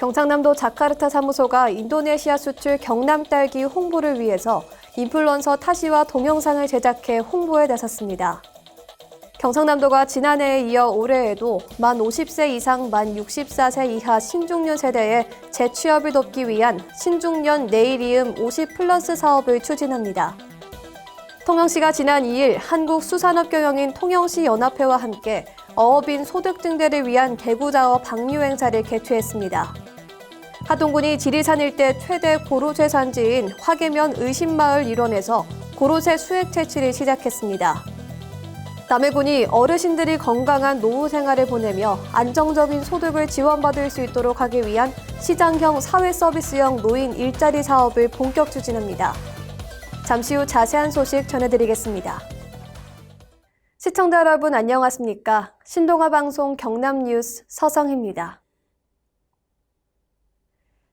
경상남도 자카르타 사무소가 인도네시아 수출 경남 딸기 홍보를 위해서 인플루언서 타시와 동영상을 제작해 홍보에 나섰습니다. 경상남도가 지난해에 이어 올해에도 만 50세 이상 만 64세 이하 신중년 세대의 재취업을 돕기 위한 신중년 내일이음 50플러스 사업을 추진합니다. 통영시가 지난 2일 한국수산업경영인 통영시 연합회와 함께 어업인 소득 증대를 위한 대구자어 방류 행사를 개최했습니다. 하동군이 지리산 일대 최대 고로쇠 산지인 화계면 의심마을 일원에서 고로쇠 수액 채취를 시작했습니다. 남해군이 어르신들이 건강한 노후 생활을 보내며 안정적인 소득을 지원받을 수 있도록 하기 위한 시장형 사회서비스형 노인 일자리 사업을 본격 추진합니다. 잠시 후 자세한 소식 전해드리겠습니다. 시청자 여러분 안녕하십니까? 신동아 방송 경남뉴스 서성희입니다.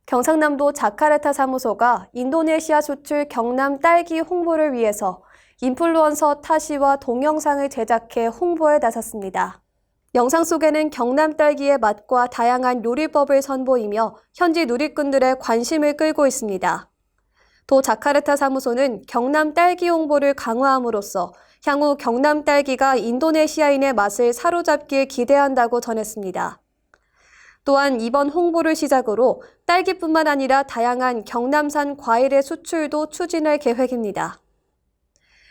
경상남도 자카르타 사무소가 인도네시아 수출 경남 딸기 홍보를 위해서 인플루언서 타시와 동영상을 제작해 홍보에 나섰습니다. 영상 속에는 경남 딸기의 맛과 다양한 요리법을 선보이며 현지 누리꾼들의 관심을 끌고 있습니다. 도 자카르타 사무소는 경남 딸기 홍보를 강화함으로써 향후 경남 딸기가 인도네시아인의 맛을 사로잡길 기대한다고 전했습니다. 또한 이번 홍보를 시작으로 딸기뿐만 아니라 다양한 경남산 과일의 수출도 추진할 계획입니다.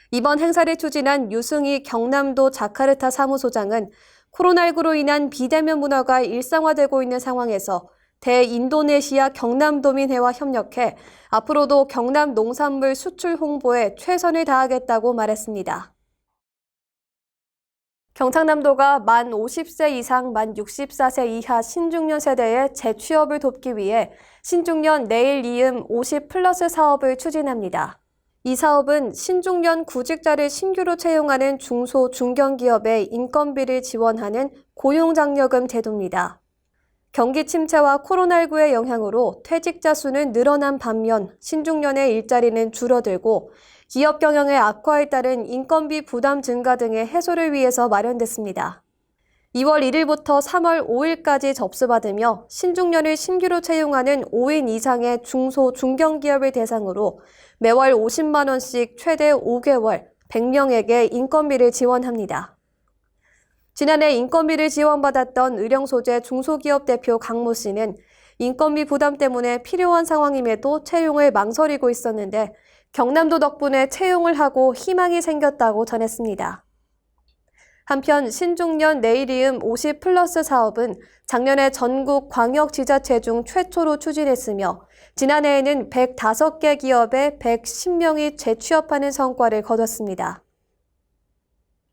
이번 행사를 추진한 유승희 경남도 자카르타 사무소장은 코로나19로 인한 비대면 문화가 일상화되고 있는 상황에서 대인도네시아 경남도민회와 협력해 앞으로도 경남 농산물 수출 홍보에 최선을 다하겠다고 말했습니다. 경상남도가 만 50세 이상 만 64세 이하 신중년 세대의 재취업을 돕기 위해 신중년 내일 이음 50플러스 사업을 추진합니다. 이 사업은 신중년 구직자를 신규로 채용하는 중소, 중견기업의 인건비를 지원하는 고용장려금 제도입니다. 경기 침체와 코로나19의 영향으로 퇴직자 수는 늘어난 반면 신중년의 일자리는 줄어들고 기업 경영의 악화에 따른 인건비 부담 증가 등의 해소를 위해서 마련됐습니다. 2월 1일부터 3월 5일까지 접수받으며 신중년을 신규로 채용하는 5인 이상의 중소, 중견기업을 대상으로 매월 50만 원씩 최대 5개월 100명에게 인건비를 지원합니다. 지난해 인건비를 지원받았던 의령소재 중소기업 대표 강모 씨는 인건비 부담 때문에 필요한 상황임에도 채용을 망설이고 있었는데 경남도 덕분에 채용을 하고 희망이 생겼다고 전했습니다. 한편 신중년 내일이음 50플러스 사업은 작년에 전국 광역지자체 중 최초로 추진했으며 지난해에는 105개 기업에 110명이 재취업하는 성과를 거뒀습니다.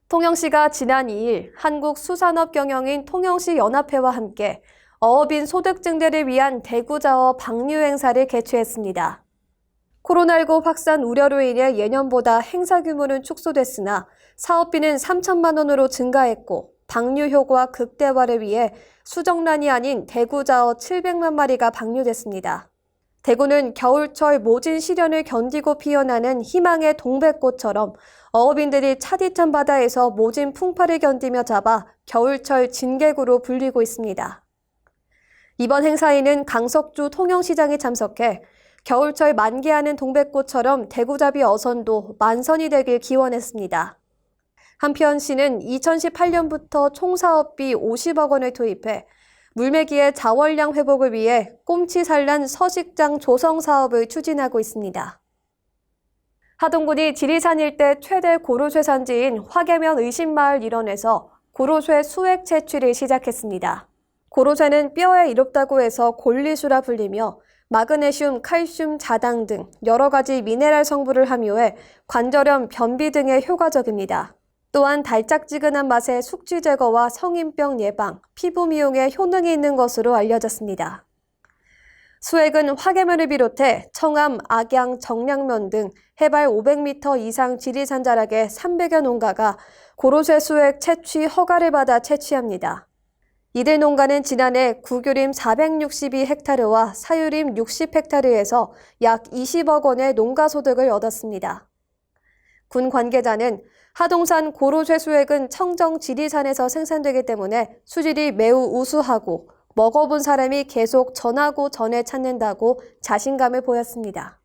통영시가 지난 2일 한국수산업경영인 통영시 연합회와 함께 어업인 소득 증대를 위한 대구자어 방류 행사를 개최했습니다. 코로나19 확산 우려로 인해 예년보다 행사 규모는 축소됐으나 사업비는 3천만 원으로 증가했고 방류 효과 극대화를 위해 수정란이 아닌 대구자어 700만 마리가 방류됐습니다. 대구는 겨울철 모진 시련을 견디고 피어나는 희망의 동백꽃처럼 어업인들이 차디찬 바다에서 모진 풍파를 견디며 잡아 겨울철 진객으로 불리고 있습니다. 이번 행사에는 강석주 통영시장이 참석해 겨울철 만개하는 동백꽃처럼 대구잡이 어선도 만선이 되길 기원했습니다. 한편 시는 2018년부터 총 사업비 50억 원을 투입해 물메기의 자원량 회복을 위해 꼼치 산란 서식장 조성 사업을 추진하고 있습니다. 하동군이 지리산 일대 최대 고로쇠 산지인 화계면 의심마을 일원에서 고로쇠 수액 채취를 시작했습니다. 고로쇠는 뼈에 이롭다고 해서 골리수라 불리며 마그네슘, 칼슘, 자당 등 여러 가지 미네랄 성분을 함유해 관절염, 변비 등에 효과적입니다. 또한 달짝지근한 맛의 숙취 제거와 성인병 예방, 피부 미용에 효능이 있는 것으로 알려졌습니다. 수액은 화계면을 비롯해 청암, 악양, 정량면 등 해발 500m 이상 지리산 자락의 300여 농가가 고로쇠 수액 채취 허가를 받아 채취합니다. 이들 농가는 지난해 구교림 462헥타르와 사유림 60헥타르에서 약 20억 원의 농가 소득을 얻었습니다. 군 관계자는 하동산 고로쇠 수액은 청정 지리산에서 생산되기 때문에 수질이 매우 우수하고 먹어본 사람이 계속 전하고 전해 찾는다고 자신감을 보였습니다.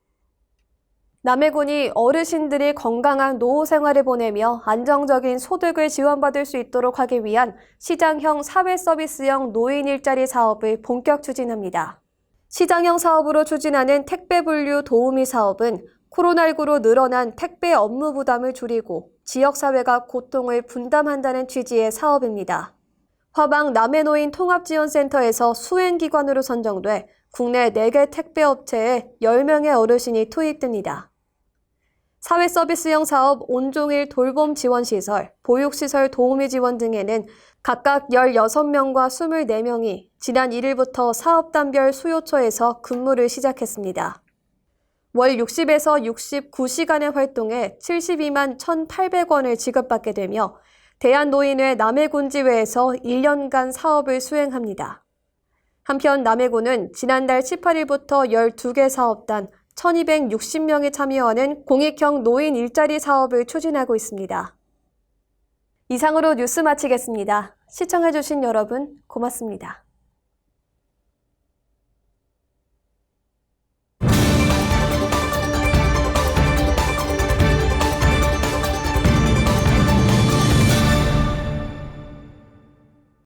남해군이 어르신들이 건강한 노후 생활을 보내며 안정적인 소득을 지원받을 수 있도록 하기 위한 시장형 사회서비스형 노인 일자리 사업을 본격 추진합니다. 시장형 사업으로 추진하는 택배 분류 도우미 사업은 코로나19로 늘어난 택배 업무 부담을 줄이고 지역사회가 고통을 분담한다는 취지의 사업입니다. 화방 남해노인 통합지원센터에서 수행기관으로 선정돼 국내 4개 택배업체에 10명의 어르신이 투입됩니다. 사회서비스형 사업 온종일 돌봄 지원시설, 보육시설 도우미 지원 등에는 각각 16명과 24명이 지난 1일부터 사업단별 수요처에서 근무를 시작했습니다. 월 60에서 69시간의 활동에 72만 1,800원을 지급받게 되며 대한노인회 남해군지회에서 1년간 사업을 수행합니다. 한편 남해군은 지난달 18일부터 12개 사업단 1,260명이 참여하는 공익형 노인 일자리 사업을 추진하고 있습니다. 이상으로 뉴스 마치겠습니다. 시청해주신 여러분 고맙습니다.